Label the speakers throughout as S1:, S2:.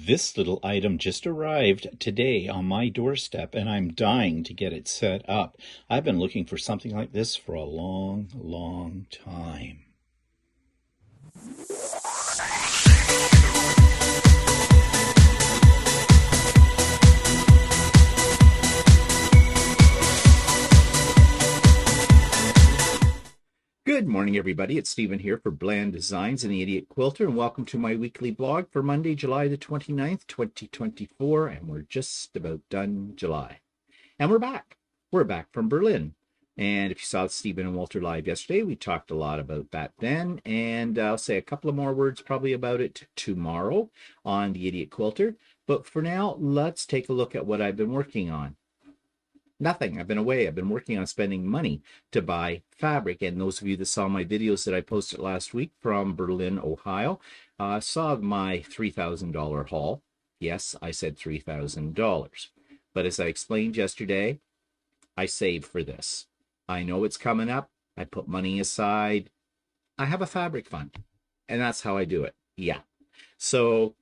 S1: This little item just arrived today on my doorstep, and I'm dying to get it set up. I've been looking for something like this for a long, long time. Good morning, everybody. It's Stephen here for Bland Designs and the Idiot Quilter, and welcome to my weekly blog for Monday, July the 29th, 2024, and we're just about done July. And we're back. We're back from Berlin. And if you saw Stephen and Walter live yesterday, we talked a lot about that then, and I'll say a couple of more words probably about it tomorrow on the Idiot Quilter. But for now, let's take a look at what I've been working on. Nothing. I've been away. I've been working on spending money to buy fabric. And those of you that saw my videos that I posted last week from Berlin, Ohio, saw my $3,000 haul. Yes, I said $3,000. But as I explained yesterday, I saved for this. I know it's coming up. I put money aside. I have a fabric fund. And that's how I do it. Yeah. So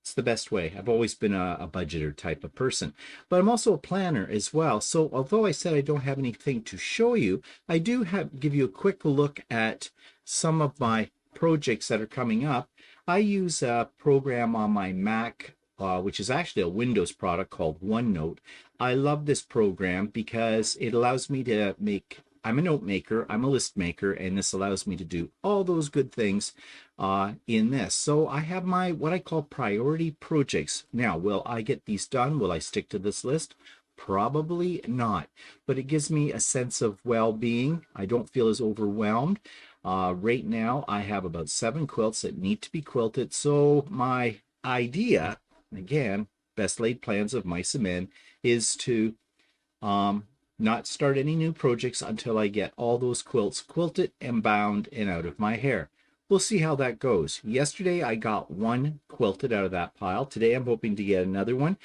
S1: it's the best way. I've always been a budgeter type of person, but I'm also a planner as well. So although I said I don't have anything to show you, I do give you a quick look at some of my projects that are coming up. I use a program on my Mac, which is actually a Windows product called OneNote. I love this program because it allows me to make, I'm a note maker, I'm a list maker, and this allows me to do all those good things in this. So I have my what I call priority projects. Now, will I get these done? Will I stick to this list? Probably not, but it gives me a sense of well-being. I don't feel as overwhelmed. Right now, I have about 7 quilts that need to be quilted. So my idea, again, best laid plans of mice and men, is to not start any new projects until I get all those quilts quilted and bound and out of my hair. We'll see how that goes. Yesterday I got 1 quilted out of that pile. Today I'm hoping to get another one.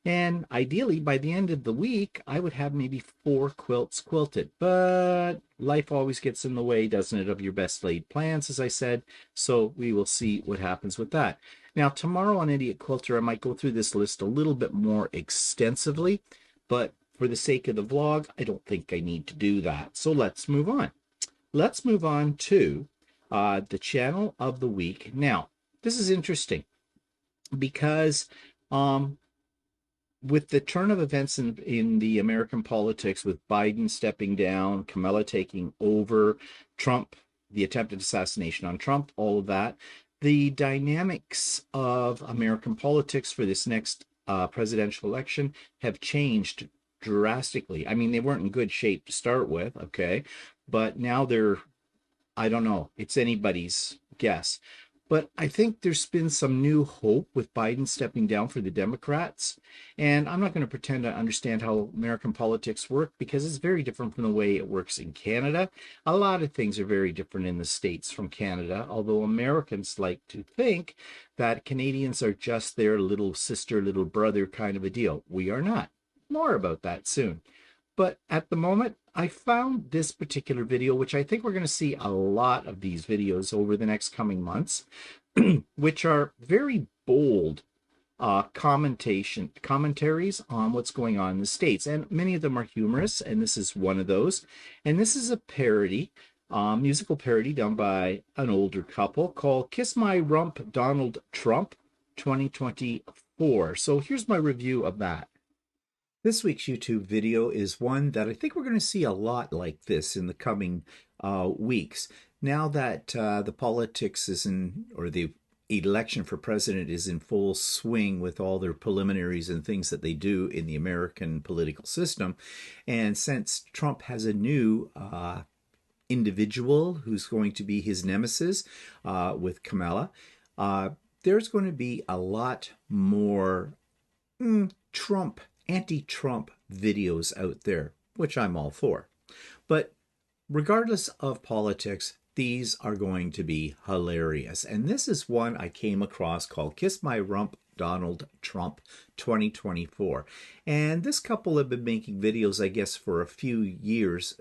S1: And ideally by the end of the week I would have maybe 4 quilts quilted. But life always gets in the way, doesn't it, of your best laid plans, as I said. So we will see what happens with that. Now tomorrow on Idiot Quilter I might go through this list a little bit more extensively. But for the sake of the vlog, I don't think I need to do that. So let's move on. Let's move on to the channel of the week. Now, this is interesting because with the turn of events in the American politics, with Biden stepping down, Kamala taking over, Trump, the attempted assassination on Trump, all of that, the dynamics of American politics for this next presidential election have changed drastically. I mean, they weren't in good shape to start with, okay, but now they're, I don't know, it's anybody's guess. But I think there's been some new hope with Biden stepping down for the Democrats. And I'm not going to pretend I understand how American politics work because it's very different from the way it works in Canada. A lot of things are very different in the States from Canada, although Americans like to think that Canadians are just their little sister, little brother kind of a deal. We are not. More about that soon. But at the moment, I found this particular video, which I think we're going to see a lot of these videos over the next coming months, which are very bold commentaries on what's going on in the States. And many of them are humorous, and this is one of those. And this is a parody, musical parody done by an older couple called Kiss My Rump, Donald Trump 2024. So here's my review of that. This week's YouTube video is one that I think we're going to see a lot like this in the coming weeks. Now that the politics is in, or the election for president is in full swing with all their preliminaries and things that they do in the American political system, and since Trump has a new individual who's going to be his nemesis with Kamala, there's going to be a lot more anti-Trump videos out there, which I'm all for. But regardless of politics, these are going to be hilarious. And this is one I came across called Kiss My Rump, Donald Trump 2024. And this couple have been making videos, I guess, for a few years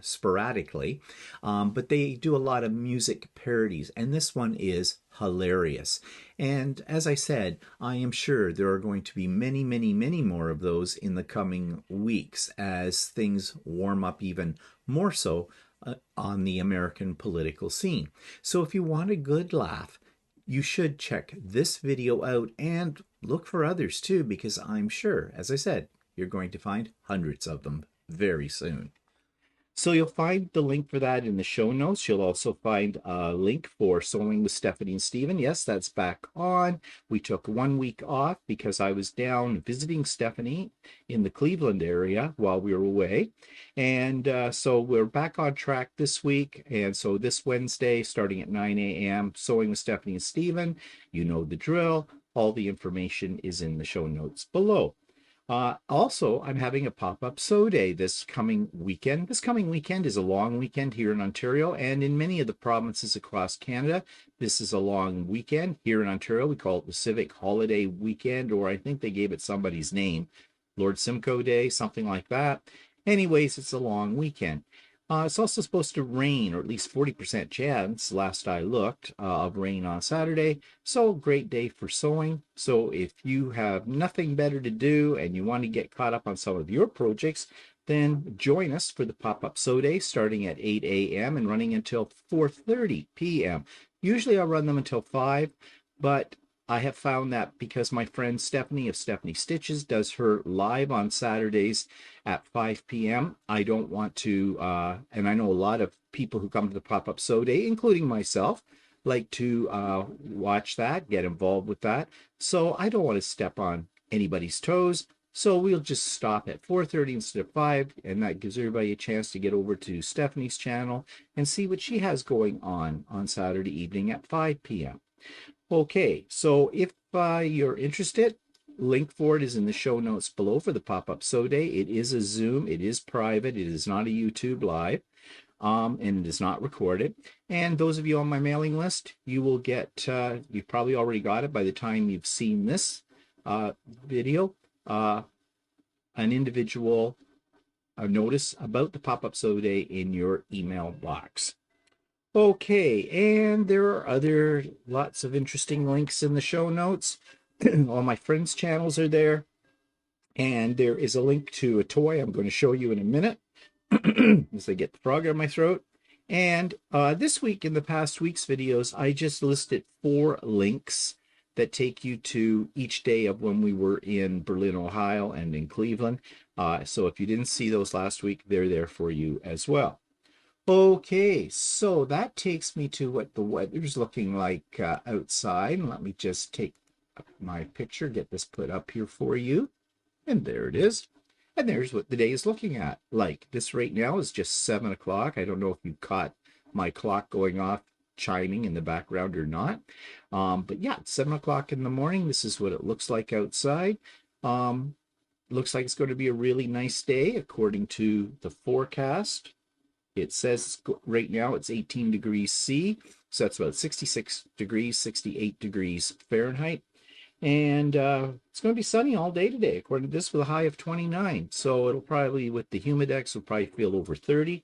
S1: sporadically, but they do a lot of music parodies, and this one is hilarious. And as I said, I am sure there are going to be many, many, many more of those in the coming weeks as things warm up even more so on the American political scene. So if you want a good laugh, you should check this video out and look for others too, because I'm sure, as I said, you're going to find hundreds of them very soon. So you'll find the link for that in the show notes. You'll also find a link for Sewing with Stephanie and Stephen. Yes, that's back on. We took 1 week off because I was down visiting Stephanie in the Cleveland area while we were away. And so we're back on track this week. And so this Wednesday, starting at 9 a.m., Sewing with Stephanie and Stephen. You know the drill. All the information is in the show notes below. Also, I'm having a pop-up sew day this coming weekend. This coming weekend is a long weekend here in Ontario, and in many of the provinces across Canada, this is a long weekend. Here in Ontario, we call it the Civic Holiday Weekend, or I think they gave it somebody's name, Lord Simcoe Day, something like that. Anyways, it's a long weekend. It's also supposed to rain, or at least 40% chance, last I looked, of rain on Saturday. So great day for sewing. So if you have nothing better to do and you want to get caught up on some of your projects, then join us for the pop-up sew day starting at 8 a.m. and running until 4:30 p.m. Usually I'll run them until 5, but I have found that because my friend Stephanie of Stephanie Stitches does her live on Saturdays at 5 p.m. I don't want to, and I know a lot of people who come to the pop-up sew day, including myself, like to watch that, get involved with that. So I don't want to step on anybody's toes. So we'll just stop at 4:30 instead of 5, and that gives everybody a chance to get over to Stephanie's channel and see what she has going on Saturday evening at 5 p.m. Okay, so if you're interested, link for it is in the show notes below for the pop-up sew day. It is a Zoom, it is private, it is not a YouTube live, and it is not recorded. And those of you on my mailing list, you will get, you've probably already got it by the time you've seen this video, an individual notice about the pop-up sew day in your email box. Okay, and there are lots of interesting links in the show notes. All my friends' channels are there. And there is a link to a toy I'm going to show you in a minute as I get the frog out of my throat. And this week, in the past week's videos, I just listed 4 links that take you to each day of when we were in Berlin, Ohio, and in Cleveland. So if you didn't see those last week, they're there for you as well. Okay, so that takes me to what the weather's looking like outside. Let me just take my picture, get this put up here for you. And there it is. And there's what the day is looking at. Like, this right now is just 7 o'clock. I don't know if you caught my clock going off, chiming in the background or not. But yeah, it's 7 o'clock in the morning. This is what it looks like outside. Looks like it's going to be a really nice day according to the forecast. It says right now it's 18 degrees C, so that's about 66 degrees, 68 degrees Fahrenheit. And it's going to be sunny all day today, according to this, with a high of 29. So it'll probably, with the humidex, will probably feel over 30.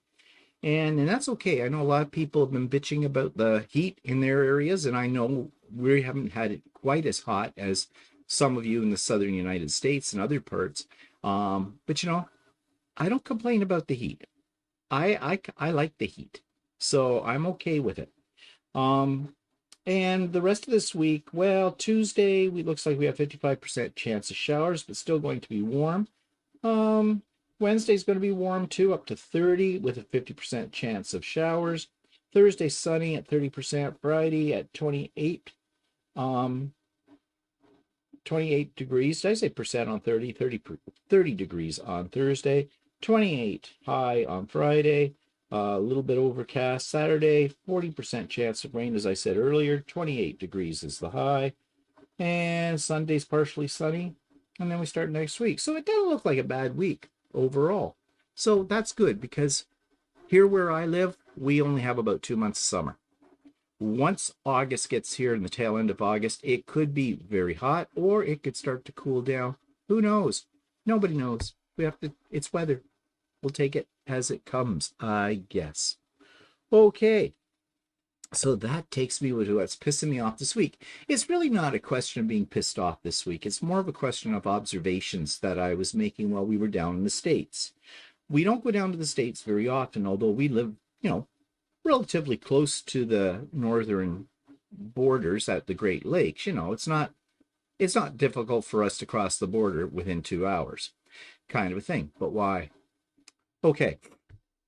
S1: And that's okay. I know a lot of people have been bitching about the heat in their areas, and I know we haven't had it quite as hot as some of you in the southern United States and other parts. But, you know, I don't complain about the heat. I like the heat, so I'm okay with it. And the rest of this week, well, Tuesday, looks like we have 55% chance of showers, but still going to be warm. Wednesday's going to be warm too, up to 30 with a 50% chance of showers. Thursday, sunny at 30%. Friday at 28. 28 degrees. Did I say percent on 30? 30 degrees on Thursday. 28 high on Friday, a little bit overcast. Saturday, 40% chance of rain, as I said earlier. 28 degrees is the high. And Sunday's partially sunny. And then we start next week. So it doesn't look like a bad week overall. So that's good, because here where I live, we only have about 2 months of summer. Once August gets here in the tail end of August, it could be very hot or it could start to cool down. Who knows? Nobody knows. It's weather. We'll take it as it comes, I guess. Okay. So that takes me to what's pissing me off this week. It's really not a question of being pissed off this week. It's more of a question of observations that I was making while we were down in the States. We don't go down to the States very often, although we live, relatively close to the northern borders at the Great Lakes. It's not difficult for us to cross the border within 2 hours, kind of a thing. But why? Okay.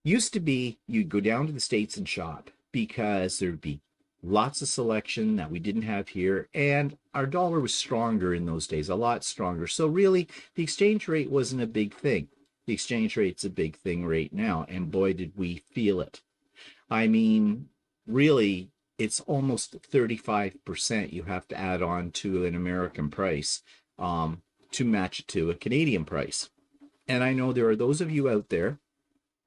S1: Used to be you'd go down to the States and shop because there'd be lots of selection that we didn't have here, and our dollar was stronger in those days, a lot stronger. So really, the exchange rate wasn't a big thing. The exchange rate's a big thing right now, and boy, did we feel it. I mean, really, it's almost 35% you have to add on to an American price to match it to a Canadian price. And I know there are those of you out there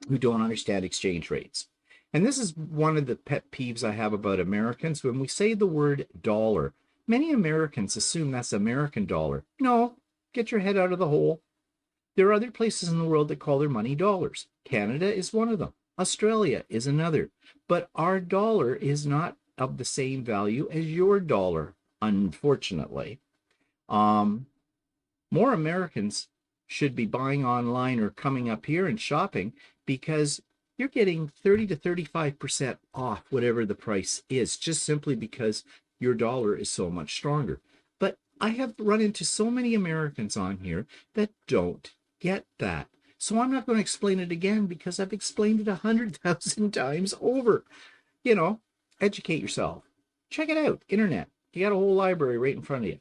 S1: who don't understand exchange rates. And this is one of the pet peeves I have about Americans. When we say the word dollar, many Americans assume that's American dollar. No, get your head out of the hole. There are other places in the world that call their money dollars. Canada is one of them. Australia is another. But our dollar is not of the same value as your dollar, unfortunately. More Americans should be buying online or coming up here and shopping because you're getting 30 to 35% off whatever the price is, just simply because your dollar is so much stronger. But I have run into so many Americans on here that don't get that. So I'm not going to explain it again because I've explained it 100,000 times over. Educate yourself. Check it out. Internet. You got a whole library right in front of you.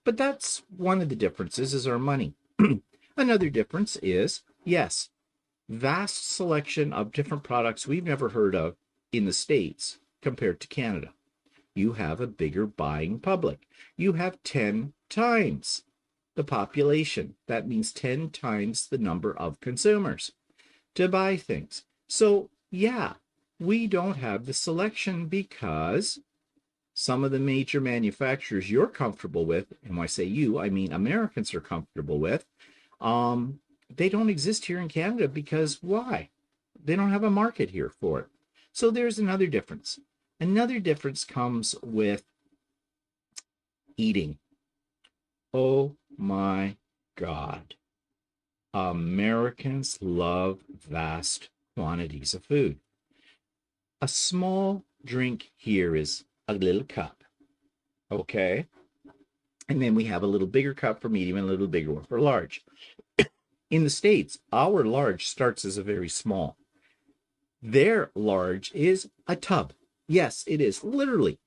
S1: But that's one of the differences is our money. Another difference is, yes, vast selection of different products we've never heard of in the States compared to Canada. You have a bigger buying public. You have 10 times the population. That means 10 times the number of consumers to buy things. So, yeah, we don't have the selection because some of the major manufacturers you're comfortable with, and when I say you, I mean Americans are comfortable with, they don't exist here in Canada because why? They don't have a market here for it. So there's another difference. Another difference comes with eating. Oh my God. Americans love vast quantities of food. A small drink here is a little cup. Okay? And then we have a little bigger cup for medium and a little bigger one for large. In the States, our large starts as a very small. Their large is a tub. Yes, it is literally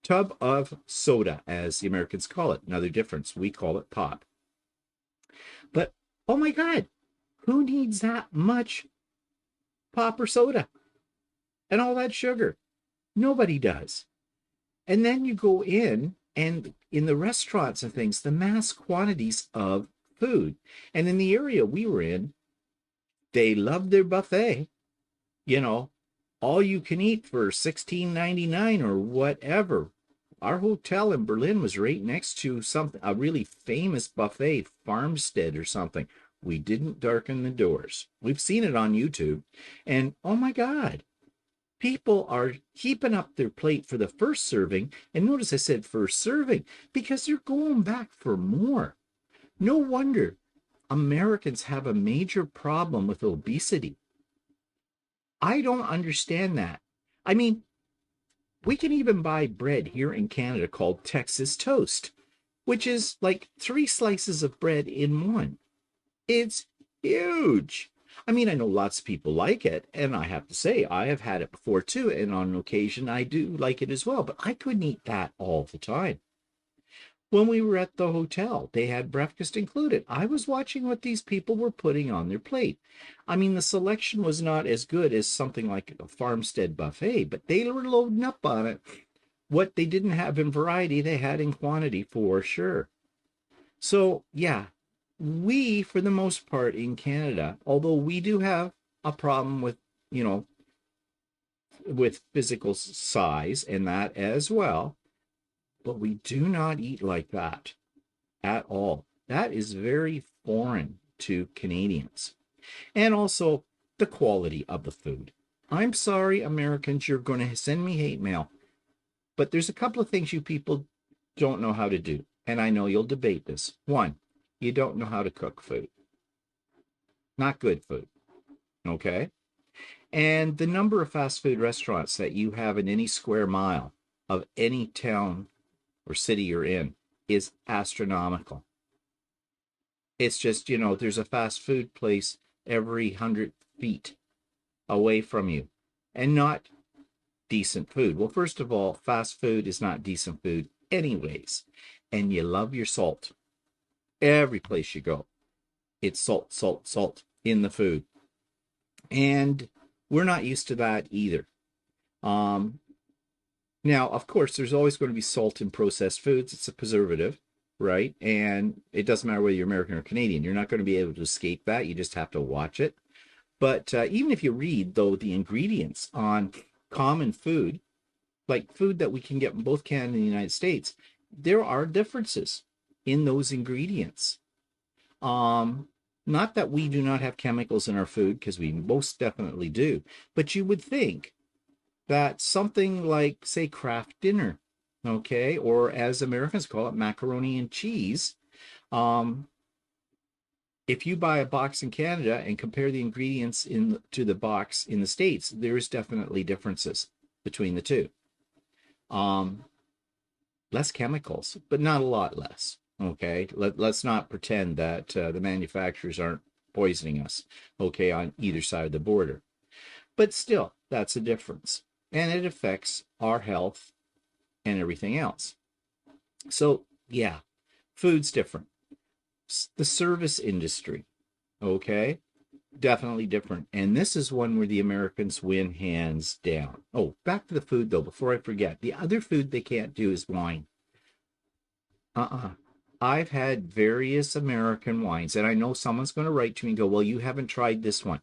S1: tub of soda, as the Americans call it. Another difference, we call it pop. But, oh my God, who needs that much pop or soda? And all that sugar? Nobody does. And then you go in, and in the restaurants and things, the mass quantities of food. And in the area we were in, they loved their buffet. All you can eat for $16.99 or whatever. Our hotel in Berlin was right next to a really famous buffet, Farmstead or something. We didn't darken the doors. We've seen it on YouTube. And oh my God, people are heaping up their plate for the first serving. And notice I said first serving because they're going back for more. No wonder Americans have a major problem with obesity. I don't understand that. I mean, we can even buy bread here in Canada called Texas toast, which is like 3 slices of bread in one. It's huge. I mean, I know lots of people like it, and I have to say, I have had it before too, and on occasion I do like it as well, but I couldn't eat that all the time. When we were at the hotel, they had breakfast included. I was watching what these people were putting on their plate. I mean, the selection was not as good as something like a Farmstead buffet, but they were loading up on it. What they didn't have in variety, they had in quantity for sure. So, yeah, we, for the most part in Canada, although we do have a problem with, with physical size and that as well. But we do not eat like that at all. That is very foreign to Canadians. And also the quality of the food. I'm sorry, Americans, you're going to send me hate mail, but there's a couple of things you people don't know how to do. And I know you'll debate this. One, you don't know how to cook food. Not good food. Okay? And the number of fast food restaurants that you have in any square mile of any town or city you're in is astronomical. It's just, there's a fast food place every 100 feet away from you, and not decent food. Well, first of all, fast food is not decent food anyways. And you love your salt. Every place you go, it's salt, salt, salt in the food. And we're not used to that either. Now, of course, there's always going to be salt in processed foods. It's a preservative, right? And it doesn't matter whether you're American or Canadian. You're not going to be able to escape that. You just have to watch it. But even if you read, though, the ingredients on common food, like food that we can get in both Canada and the United States, there are differences in those ingredients. Not that we do not have chemicals in our food, because we most definitely do. But you would think that something like, say, Kraft dinner, okay, or as Americans call it, macaroni and cheese, if you buy a box in Canada and compare the ingredients to the box in the States, there's definitely differences between the two. Less chemicals, but not a lot less. Okay, let's not pretend that the manufacturers aren't poisoning us, okay, on either side of the border. But still, that's a difference. And it affects our health and everything else. So, yeah, food's different. The service industry, okay, definitely different. And this is one where the Americans win hands down. Oh, back to the food, though, before I forget. The other food they can't do is wine. I've had various American wines, and I know someone's going to write to me and go, well, you haven't tried this one.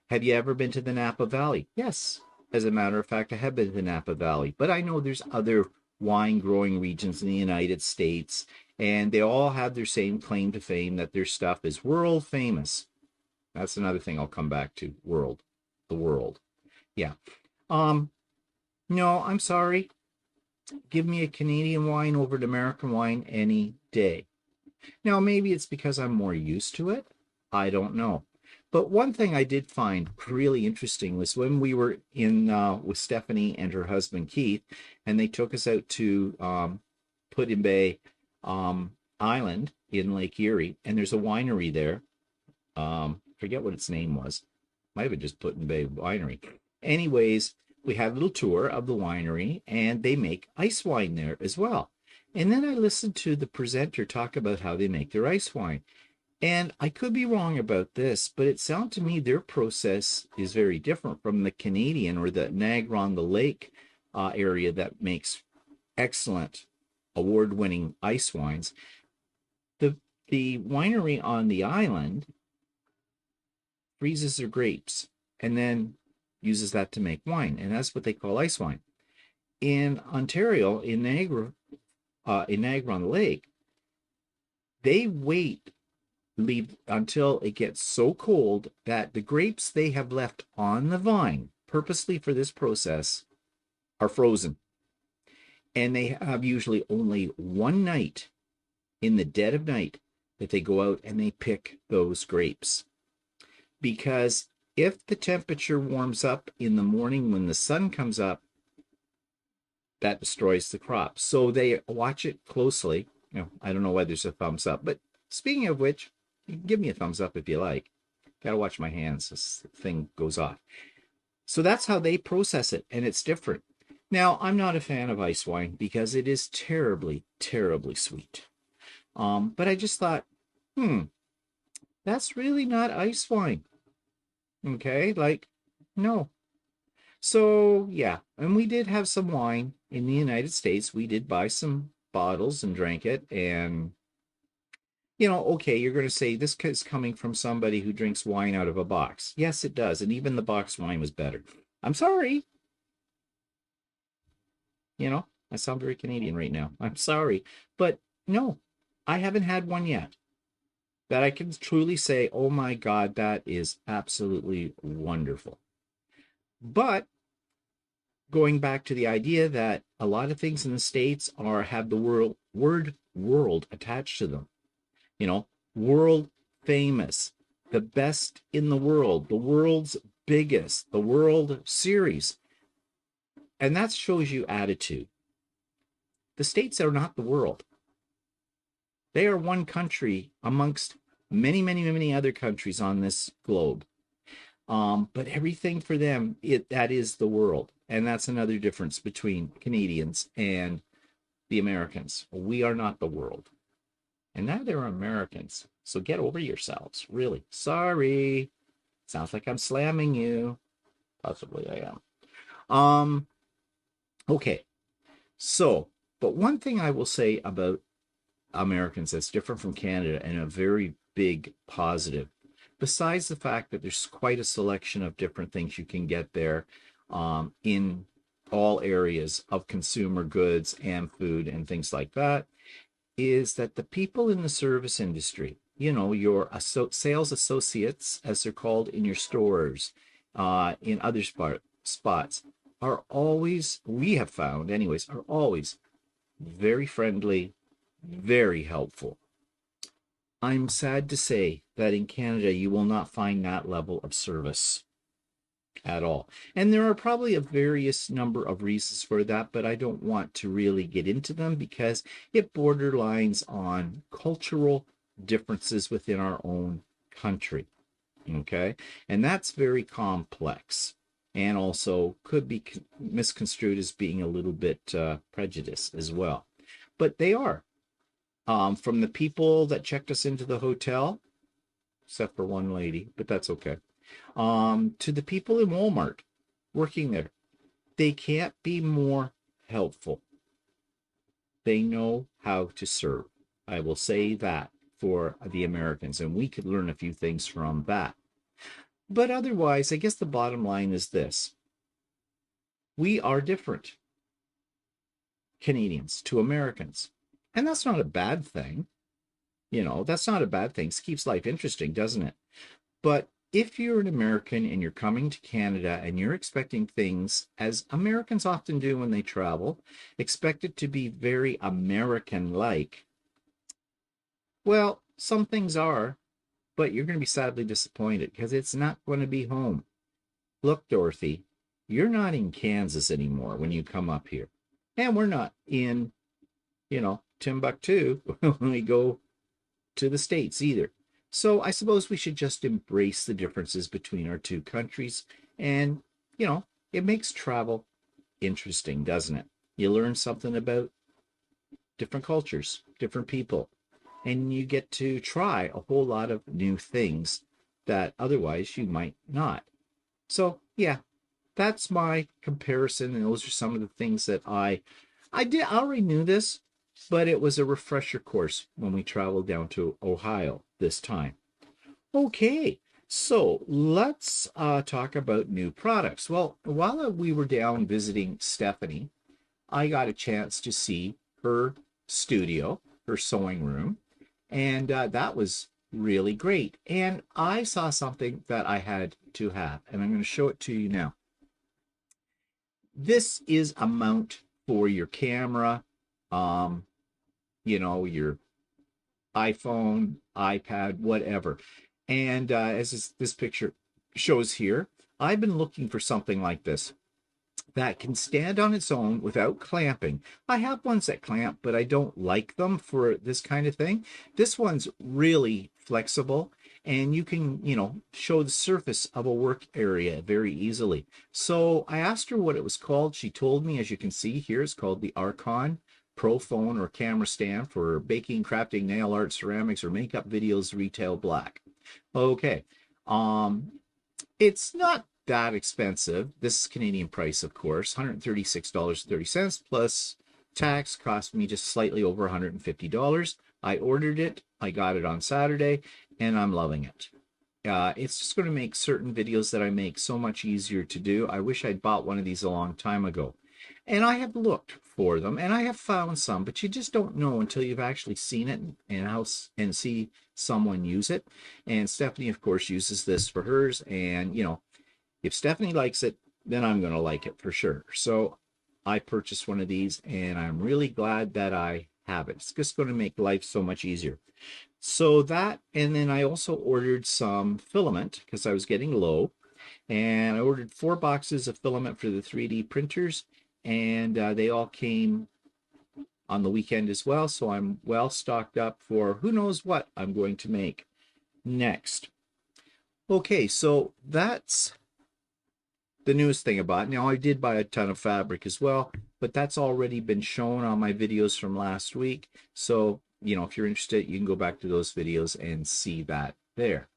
S1: Have you ever been to the Napa Valley? Yes. As a matter of fact, I have been to the Napa Valley, but I know there's other wine growing regions in the United States, and they all have their same claim to fame that their stuff is world famous. That's another thing I'll come back to. The world. Yeah. No, I'm sorry. Give me a Canadian wine over an American wine any day. Now, maybe it's because I'm more used to it. I don't know. But one thing I did find really interesting was when we were in with Stephanie and her husband Keith, and they took us out to Put-in-Bay Island in Lake Erie, and there's a winery there. Forget what its name was. Might have been just Put-in-Bay Winery. Anyways, we had a little tour of the winery, and they make ice wine there as well. And then I listened to the presenter talk about how they make their ice wine. And I could be wrong about this, but it sounded to me their process is very different from the Canadian or the Niagara-on-the-Lake area that makes excellent award-winning ice wines. The winery on the island freezes their grapes and then uses that to make wine, and that's what they call ice wine. In Ontario, in Niagara on the Lake, they leave until it gets so cold that the grapes they have left on the vine purposely for this process are frozen. And they have usually only one night in the dead of night that they go out and they pick those grapes. Because if the temperature warms up in the morning when the sun comes up, that destroys the crop. So they watch it closely. I don't know why there's a thumbs up, but speaking of which, you can give me a thumbs up if you like. Gotta watch my hands. This thing goes off. So that's how they process it, and it's different. Now, I'm not a fan of ice wine because it is terribly, terribly sweet. But I just thought, that's really not ice wine. Okay, no. So, yeah, and we did have some wine in the United States. We did buy some bottles and drank it, and okay, you're going to say this is coming from somebody who drinks wine out of a box. Yes, it does. And even the box wine was better. I'm sorry. You know, I sound very Canadian right now. I'm sorry. But no, I haven't had one yet that I can truly say, oh my God, that is absolutely wonderful. But going back to the idea that a lot of things in the States have the word world attached to them. You know, world famous, the best in the world's biggest, the World Series. And that shows you attitude. The States are not the world. They are one country amongst many, many, many other countries on this globe. But everything for them, that is the world. And that's another difference between Canadians and the Americans. We are not the world. And neither are Americans. So get over yourselves, really. Sorry. Sounds like I'm slamming you. Possibly I am. Okay. So, but one thing I will say about Americans that's different from Canada and a very big positive, besides the fact that there's quite a selection of different things you can get there in all areas of consumer goods and food and things like that, is that the people in the service industry, you know, your sales associates, as they're called in your stores, in other spots, are always, we have found anyways, are always very friendly, very helpful. I'm sad to say that in Canada, you will not find that level of service at all. And there are probably a various number of reasons for that, but I don't want to really get into them because it borderlines on cultural differences within our own country. Okay. And that's very complex and also could be misconstrued as being a little bit prejudiced as well. But they are. From the people that checked us into the hotel, except for one lady, but that's okay, to the people in Walmart working there. They can't be more helpful. They know how to serve. I will say that for the Americans, and we could learn a few things from that. But otherwise, I guess the bottom line is this. We are different, Canadians to Americans. And that's not a bad thing. You know, that's not a bad thing. It keeps life interesting, doesn't it? But if you're an American and you're coming to Canada and you're expecting things, as Americans often do when they travel, expect it to be very American-like, well, some things are, but you're going to be sadly disappointed because it's not going to be home. Look, Dorothy, you're not in Kansas anymore when you come up here. And we're not in, you know, Timbuktu when we go to the States either. So I suppose we should just embrace the differences between our two countries. And, you know, it makes travel interesting, doesn't it? You learn something about different cultures, different people, and you get to try a whole lot of new things that otherwise you might not. So, yeah, that's my comparison. And those are some of the things that I already knew this, but it was a refresher course when we traveled down to Ohio this time. Okay, so let's talk about new products. Well, while we were down visiting Stephanie, I got a chance to see her studio, her sewing room, and that was really great. And I saw something that I had to have, and I'm going to show it to you now. This is a mount for your camera, you know, your iPhone, iPad, whatever. And as this picture shows here, I've been looking for something like this that can stand on its own without clamping. I have ones that clamp, but I don't like them for this kind of thing. This one's really flexible, and you can, you know, show the surface of a work area very easily. So I asked her what it was called. She told me, as you can see here, it's called the Arkon Pro Phone or Camera Stand for baking, crafting, nail art, ceramics, or makeup videos, retail black. Okay. It's not that expensive. This is Canadian price, of course, $136.30 plus tax, cost me just slightly over $150. I ordered it. I got it on Saturday, and I'm loving it. It's just going to make certain videos that I make so much easier to do. I wish I'd bought one of these a long time ago. And I have looked for them and I have found some, but you just don't know until you've actually seen it and see someone use it. And Stephanie, of course, uses this for hers. And, you know, if Stephanie likes it, then I'm going to like it for sure. So I purchased one of these and I'm really glad that I have it. It's just going to make life so much easier. So that, and then I also ordered some filament because I was getting low. And I ordered 4 boxes of filament for the 3D printers, and they all came on the weekend as well. So I'm well stocked up for who knows what I'm going to make next. Okay, so that's the newest thing about it. Now, I did buy a ton of fabric as well, but that's already been shown on my videos from last week. So, you know, if you're interested, you can go back to those videos and see that there.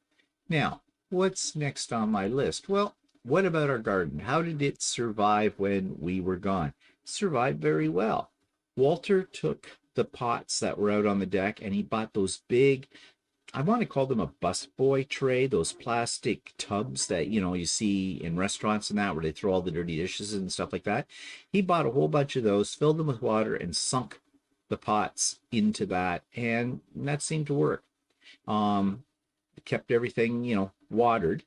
S1: Now, what's next on my list? Well, what about our garden? How did it survive when we were gone? It survived very well. Walter took the pots that were out on the deck and he bought those big, I want to call them a busboy tray, those plastic tubs that, you know, you see in restaurants and that where they throw all the dirty dishes and stuff like that. He bought a whole bunch of those, filled them with water and sunk the pots into that, and that seemed to work. Kept everything, you know, watered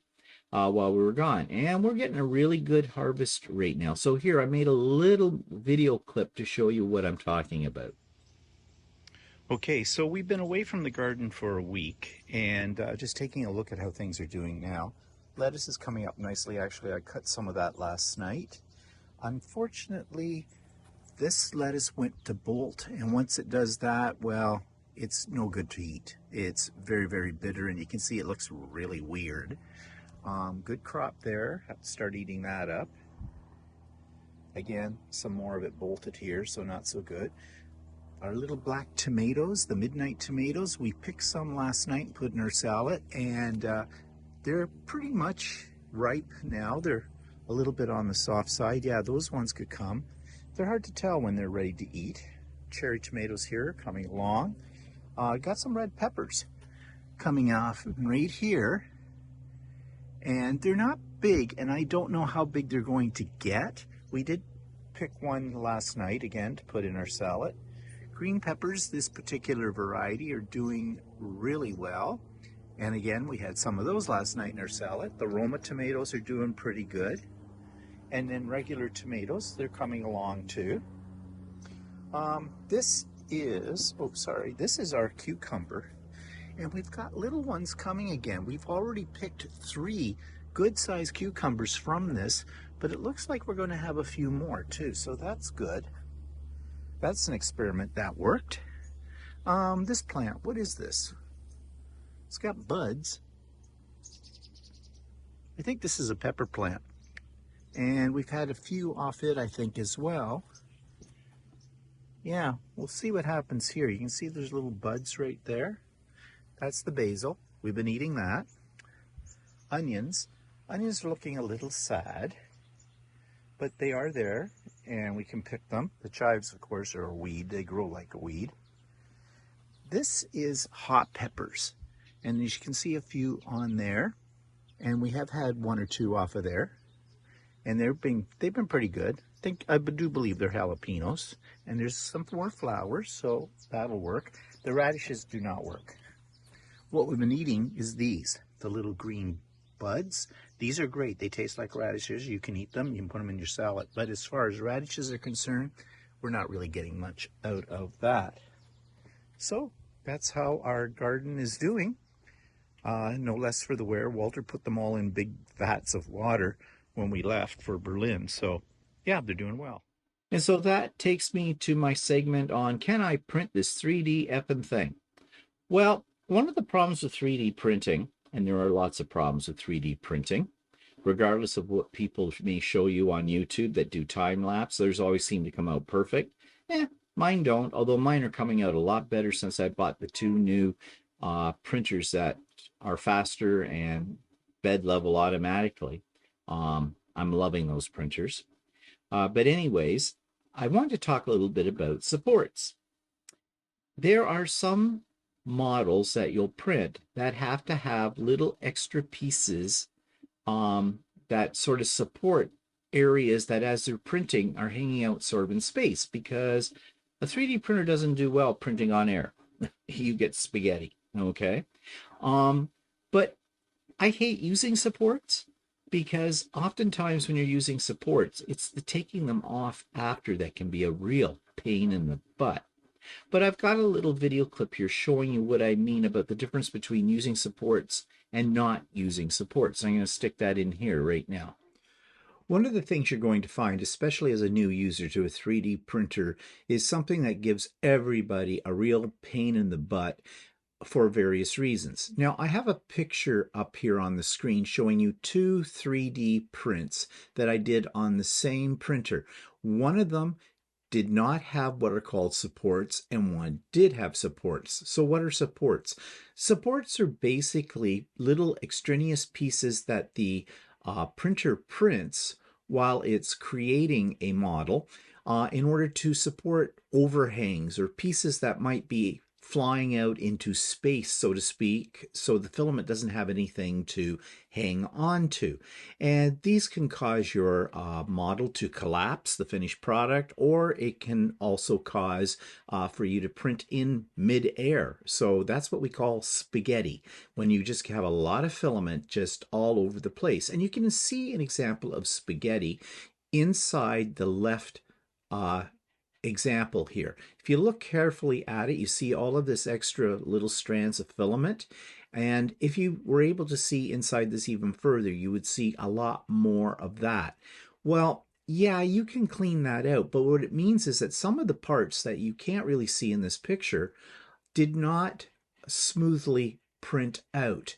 S1: while we were gone. And we're getting a really good harvest rate now. So here, I made a little video clip to show you what I'm talking about. Okay, so we've been away from the garden for a week and just taking a look at how things are doing now. Lettuce is coming up nicely. Actually, I cut some of that last night. Unfortunately, this lettuce went to bolt, and once it does that, well, it's no good to eat. It's very, very bitter, and you can see it looks really weird. Good crop there. Have to start eating that up. Again, some more of it bolted here, so not so good. Our little black tomatoes, the midnight tomatoes, we picked some last night and put in our salad, and they're pretty much ripe now. They're a little bit on the soft side. Yeah, those ones could come. They're hard to tell when they're ready to eat. Cherry tomatoes here coming along. Got some red peppers coming off right here, and they're not big, and I don't know how big they're going to get. We did pick one last night again to put in our salad. Green peppers, this particular variety, are doing really well, and again, we had some of those last night in our salad. The Roma tomatoes are doing pretty good, and then regular tomatoes, they're coming along too. This is our cucumber, and we've got little ones coming again. We've already picked 3 good-sized cucumbers from this, but it looks like we're going to have a few more too, so that's good. That's an experiment that worked. This plant, what is this? It's got buds. I think this is a pepper plant, and we've had a few off it, I think, as well. Yeah, we'll see what happens here. You can see there's little buds right there. That's the basil. We've been eating that. Onions. Onions are looking a little sad, but they are there, and we can pick them. The chives, of course, are a weed. They grow like a weed. This is hot peppers, and as you can see, a few on there, and we have had 1 or 2 off of there, and they've been pretty good. I do believe they're jalapenos, and there's some more flowers, so that'll work. The radishes do not work. What we've been eating is these, the little green buds. These are great. They taste like radishes. You can eat them. You can put them in your salad. But as far as radishes are concerned, we're not really getting much out of that. So that's how our garden is doing. No less for the wear. Walter put them all in big vats of water when we left for Berlin. So yeah, they're doing well. And so that takes me to my segment on, can I print this 3D effing thing? Well, one of the problems with 3D printing, and there are lots of problems with 3D printing, regardless of what people may show you on YouTube that do time lapse, theirs always seem to come out perfect. Mine don't, although mine are coming out a lot better since I bought the 2 new printers that are faster and bed level automatically. I'm loving those printers. But anyways, I want to talk a little bit about supports. There are some models that you'll print that have to have little extra pieces that sort of support areas that as they're printing are hanging out sort of in space, because a 3D printer doesn't do well printing on air. You get spaghetti, okay? But I hate using supports because oftentimes when you're using supports, it's the taking them off after that can be a real pain in the butt. But I've got a little video clip here showing you what I mean about the difference between using supports and not using supports. I'm going to stick that in here right now. One of the things you're going to find, especially as a new user to a 3D printer, is something that gives everybody a real pain in the butt for various reasons. Now, I have a picture up here on the screen showing you two 3D prints that I did on the same printer. One of them did not have what are called supports, and one did have supports. So what are supports? Supports are basically little extraneous pieces that the printer prints while it's creating a model in order to support overhangs or pieces that might be flying out into space, so to speak, so the filament doesn't have anything to hang on to. And these can cause your model to collapse, the finished product, or it can also cause for you to print in mid-air. So that's what we call spaghetti, when you just have a lot of filament just all over the place. And you can see an example of spaghetti inside the left example here. If you look carefully at it, you see all of this extra little strands of filament. And if you were able to see inside this even further, you would see a lot more of that. Well, yeah, you can clean that out, but what it means is that some of the parts that you can't really see in this picture did not smoothly print out.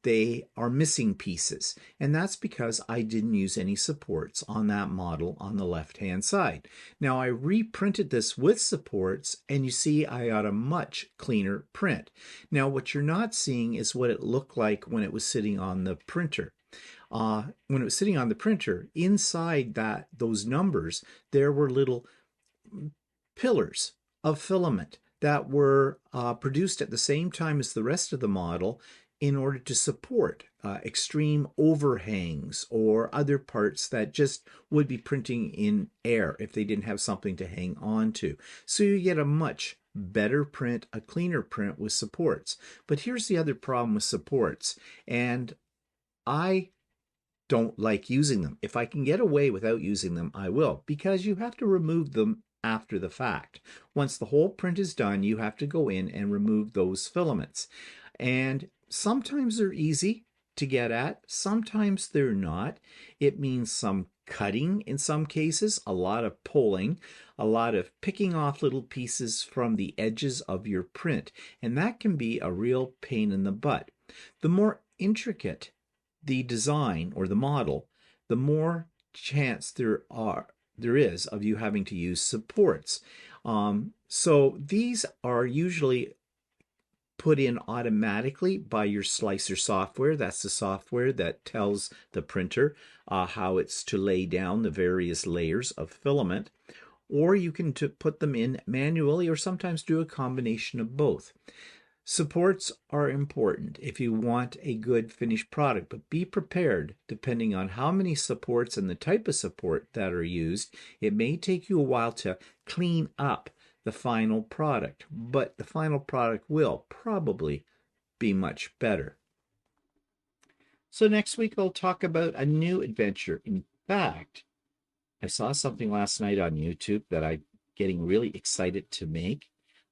S1: They are missing pieces, and that's because I didn't use any supports on that model on the left-hand side. Now I reprinted this with supports, and you see I got a much cleaner print. Now what you're not seeing is what it looked like when it was sitting on the printer. When it was sitting on the printer, inside those numbers, there were little pillars of filament that were produced at the same time as the rest of the model in order to support extreme overhangs or other parts that just would be printing in air if they didn't have something to hang on to. So you get a much better print, a cleaner print with supports. But here's the other problem with supports, and I don't like using them. If I can get away without using them, I will, because you have to remove them after the fact. Once the whole print is done, you have to go in and remove those filaments. And sometimes they're easy to get at, sometimes they're not. It means some cutting in some cases, a lot of pulling, a lot of picking off little pieces from the edges of your print, and that can be a real pain in the butt. The more intricate the design or the model, the more chance there is of you having to use supports. So these are usually put in automatically by your slicer software. That's the software that tells the printer how it's to lay down the various layers of filament. Or you can put them in manually, or sometimes do a combination of both. Supports are important if you want a good finished product, but be prepared. Depending on how many supports and the type of support that are used, it may take you a while to clean up the final product, but the final product will probably be much better. So next week I'll talk about a new adventure. In fact, I saw something last night on YouTube that I'm getting really excited to make.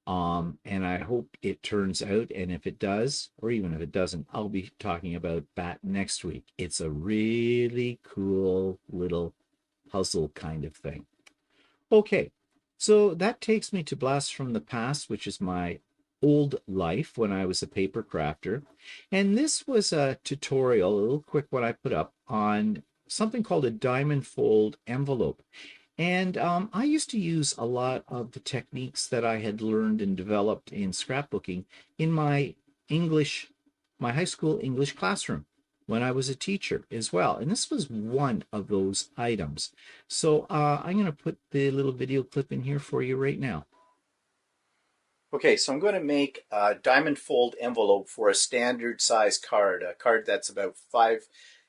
S1: And I hope it turns out, and if it does, or even if it doesn't, I'll be talking about that next week. It's a really cool little puzzle kind of thing. Okay, so that takes me to Blasts from the Past, which is my old life when I was a paper crafter. And this was a tutorial, a little quick one I put up on something called a diamond fold envelope. And I used to use a lot of the techniques that I had learned and developed in scrapbooking in my high school English classroom when I was a teacher as well. And this was one of those items. So I'm going to put the little video clip in here for you right now. Okay, so I'm going to make a diamond fold envelope for a standard size card, a card that's about 5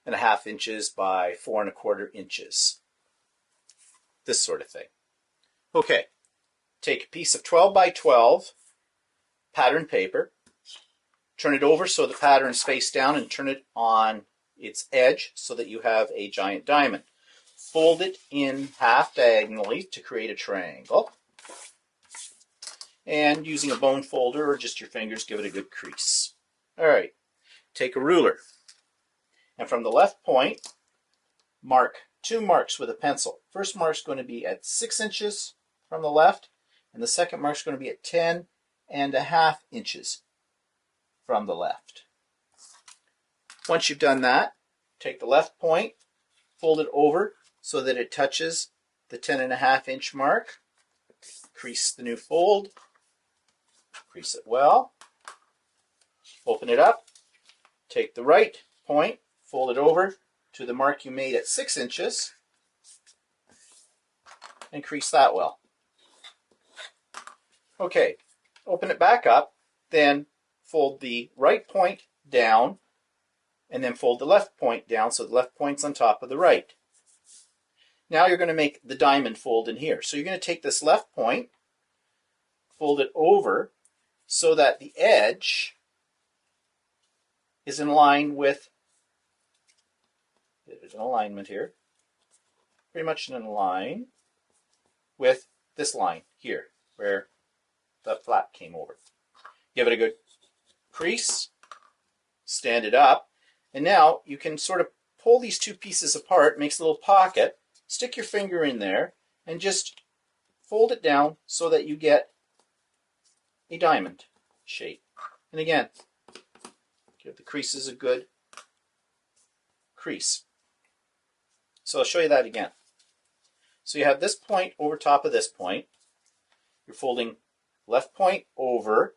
S1: 1.5 inches by 4 1/4 inches. This sort of thing. Okay, take a piece of 12 by 12 pattern paper, turn it over so the pattern is face down, and turn it on its edge so that you have a giant diamond. Fold it in half diagonally to create a triangle. And using a bone folder or just your fingers, give it a good crease. All right, take a ruler, and from the left point, mark 2 marks with a pencil. First mark is going to be at 6 inches from the left, and the second mark is going to be at 10.5 inches from the left. Once you've done that, take the left point, fold it over so that it touches the 10.5 inch mark. Crease the new fold, crease it well, open it up, take the right point, fold it over to the mark you made at 6 inches, and crease that well. Okay, open it back up, then fold the right point down, and then fold the left point down so the left point's on top of the right. Now you're going to make the diamond fold in here. So you're going to take this left point, fold it over so that the edge is in line with, there's an alignment here, pretty much in line with this line here where the flap came over. Give it a good crease, stand it up, and now you can sort of pull these two pieces apart, makes a little pocket, stick your finger in there, and just fold it down so that you get a diamond shape. And again, give the creases a good crease. So I'll show you that again. So you have this point over top of this point. You're folding left point over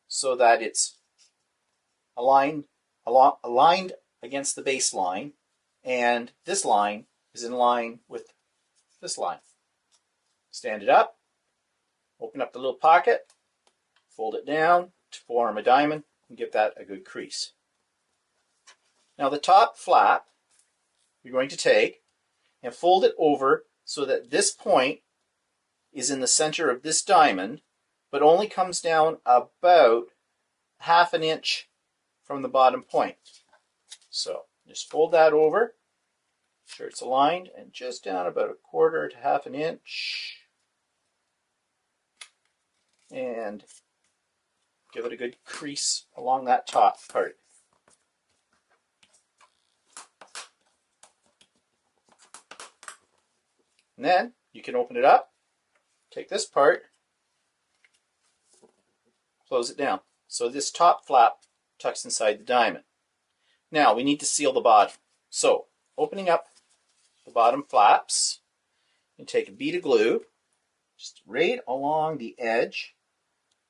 S1: so that it's aligned against the baseline, and this line is in line with this line. Stand it up, open up the little pocket, fold it down to form a diamond, and give that a good crease. Now the top flap you're going to take and fold it over so that this point is in the center of this diamond, but only comes down about 1/2 inch from the bottom point. So just fold that over, sure it's aligned, and just down about 1/4 to 1/2 inch, and give it a good crease along that top part. And then you can open it up, take this part, close it down. So this top flap tucks inside the diamond. Now we need to seal the bottom. So opening up the bottom flaps, and take a bead of glue, just right along the edge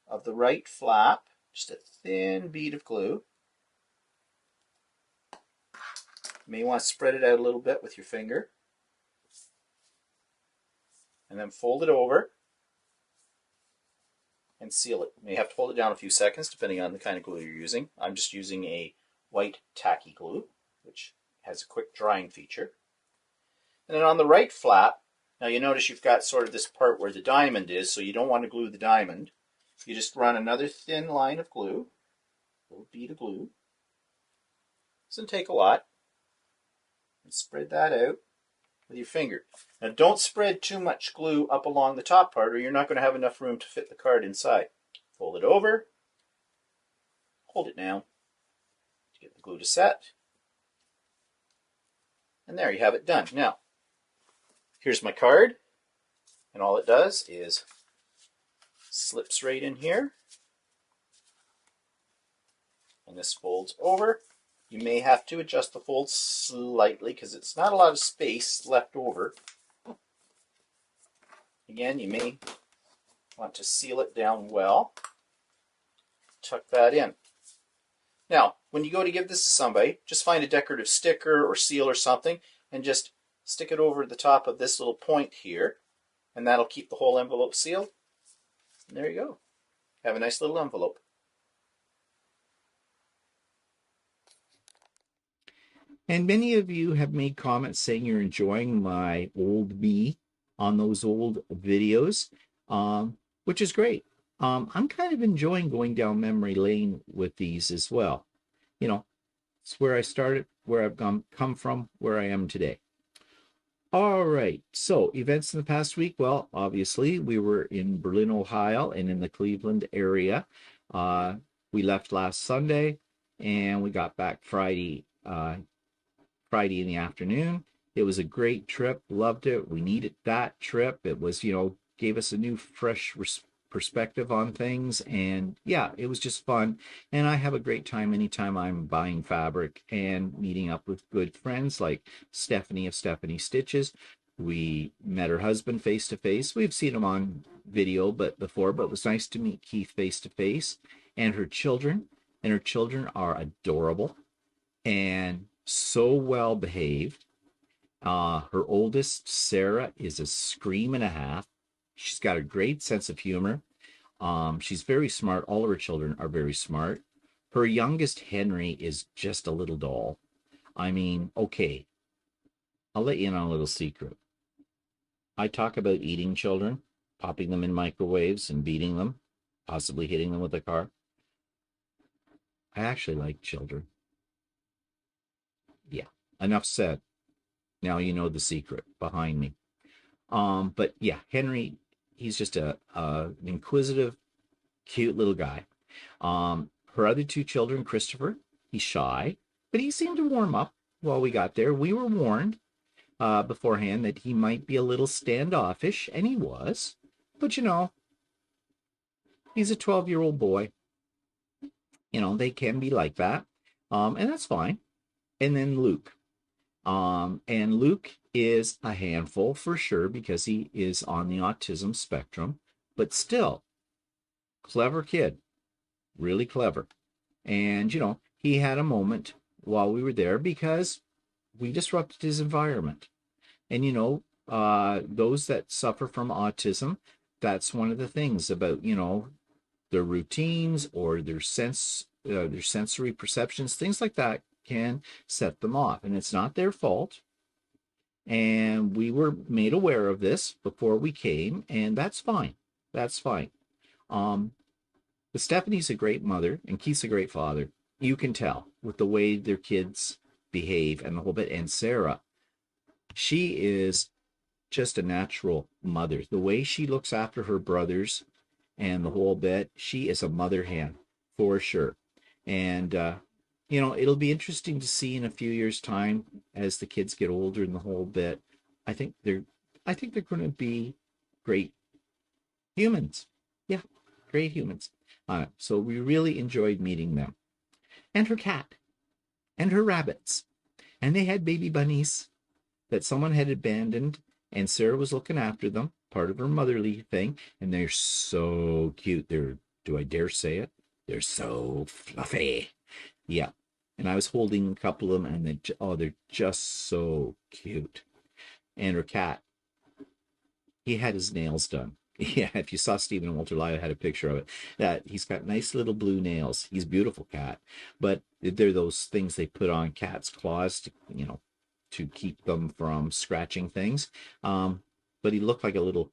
S1: of the right flap, just a thin bead of glue. You may want to spread it out a little bit with your finger. And then fold it over and seal it. You may have to hold it down a few seconds depending on the kind of glue you're using. I'm just using a white tacky glue, which has a quick drying feature. And then on the right flap, now you notice you've got sort of this part where the diamond is, so you don't want to glue the diamond. You just run another thin line of glue, a little bead of glue. Doesn't take a lot. And spread that out with your finger. Now don't spread too much glue up along the top part, or you're not going to have enough room to fit the card inside. Fold it over, hold it down to get the glue to set, and there you have it done. Now, here's my card, and all it does is slips right in here, and this folds over. You may have to adjust the fold slightly because it's not a lot of space left over. Again, you may want to seal it down well. Tuck that in. Now, when you go to give this to somebody, just find a decorative sticker or seal or something and just stick it over the top of this little point here, and that'll keep the whole envelope sealed. And there you go. Have a nice little envelope. And many of you have made comments saying you're enjoying my old me on those old videos, which is great. I'm kind of enjoying going down memory lane with these as well. You know, it's where I started, where I've come from, where I am today. All right, so events in the past week. Well, obviously, we were in Berlin, Ohio, and in the Cleveland area. We left last Sunday, and we got back Friday in the afternoon. It was a great trip. Loved it. We needed that trip. It was, gave us a new, fresh perspective on things. And yeah, it was just fun. And I have a great time anytime I'm buying fabric and meeting up with good friends like Stephanie of Stephanie Stitches. We met her husband face to face. We've seen him on video before, but it was nice to meet Keith face to face, and her children. And her children are adorable and so well behaved. Her oldest, Sarah, is a scream and a half. She's got a great sense of humor. She's very smart. All of her children are very smart. Her youngest, Henry, is just a little doll. I mean, okay, I'll let you in on a little secret. I talk about eating children, popping them in microwaves and beating them, possibly hitting them with a car. I actually like children. Yeah, enough said. Now you know the secret behind me. But yeah, Henry, he's just an inquisitive, cute little guy. Her other two children, Christopher, he's shy, but he seemed to warm up while we got there. We were warned beforehand that he might be a little standoffish, and he was. But he's a 12-year-old boy. They can be like that, and that's fine. And then Luke. And Luke is a handful for sure because he is on the autism spectrum, but still, clever kid, really clever. And, he had a moment while we were there because we disrupted his environment. And, those that suffer from autism, that's one of the things about, their routines or their sensory perceptions, things like that can set them off, and it's not their fault. And we were made aware of this before we came, and that's fine. That's fine. But Stephanie's a great mother, and Keith's a great father. You can tell with the way their kids behave and the whole bit. And Sarah, she is just a natural mother. The way she looks after her brothers and the whole bit, she is a mother hen for sure. And it'll be interesting to see in a few years' time as the kids get older and the whole bit. I think they're going to be great humans. Yeah, great humans. So we really enjoyed meeting them. And her cat and her rabbits. And they had baby bunnies that someone had abandoned, and Sarah was looking after them, part of her motherly thing. And they're so cute. Do I dare say it? They're so fluffy. Yeah. And I was holding a couple of them, and they're just so cute. And her cat, he had his nails done. Yeah, if you saw Stephen and Walter Lyle had a picture of it, that he's got nice little blue nails. He's a beautiful cat, but they're those things they put on cats' claws to keep them from scratching things. But he looked like a little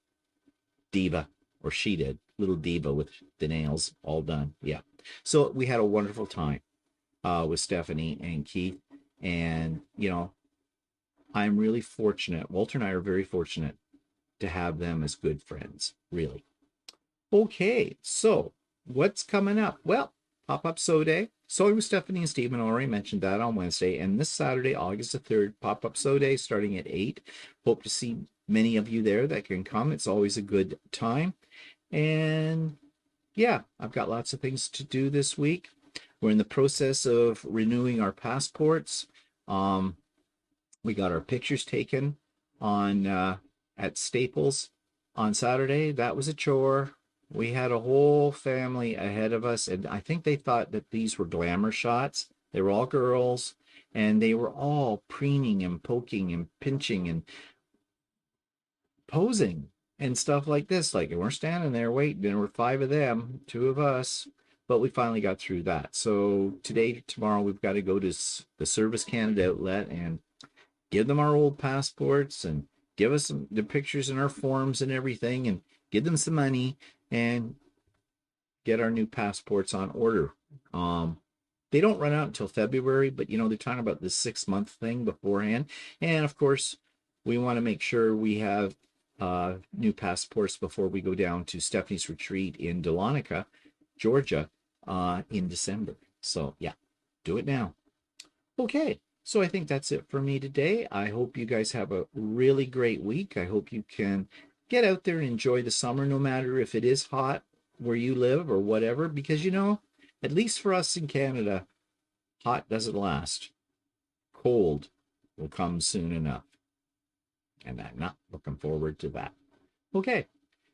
S1: diva, or she did, little diva with the nails all done. Yeah. So we had a wonderful time with Stephanie and Keith. And, I'm really fortunate. Walter and I are very fortunate to have them as good friends, really. Okay, so what's coming up? Well, Pop-Up Sew Day. Sewing with Stephanie and Stephen, already mentioned that on Wednesday. And this Saturday, August the 3rd, Pop-Up Sew Day starting at 8. Hope to see many of you there that can come. It's always a good time. And yeah, I've got lots of things to do this week. We're in the process of renewing our passports. We got our pictures taken on at Staples on Saturday. That was a chore. We had a whole family ahead of us, and I think they thought that these were glamour shots. They were all girls, and they were all preening and poking and pinching and posing and stuff like this. Like, we're standing there waiting. There were 5 of them, 2 of us. but we finally got through that. So today, tomorrow, we've got to go to the Service Canada outlet and give them our old passports and give us the pictures and our forms and everything, and give them some money and get our new passports on order. They don't run out until February, but they're talking about this 6-month thing beforehand. And of course, we want to make sure we have new passports before we go down to Stephanie's retreat in Dahlonega, Georgia, in December. So yeah, do it now. Okay, so I think that's it for me today. I hope you guys have a really great week. I hope you can get out there and enjoy the summer, no matter if it is hot where you live or whatever, because at least for us in Canada, hot doesn't last. Cold will come soon enough. And I'm not looking forward to that. Okay,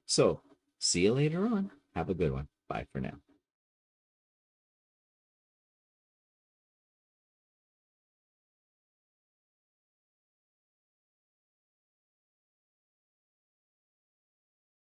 S1: so see you later on. Have a good one. Bye for now.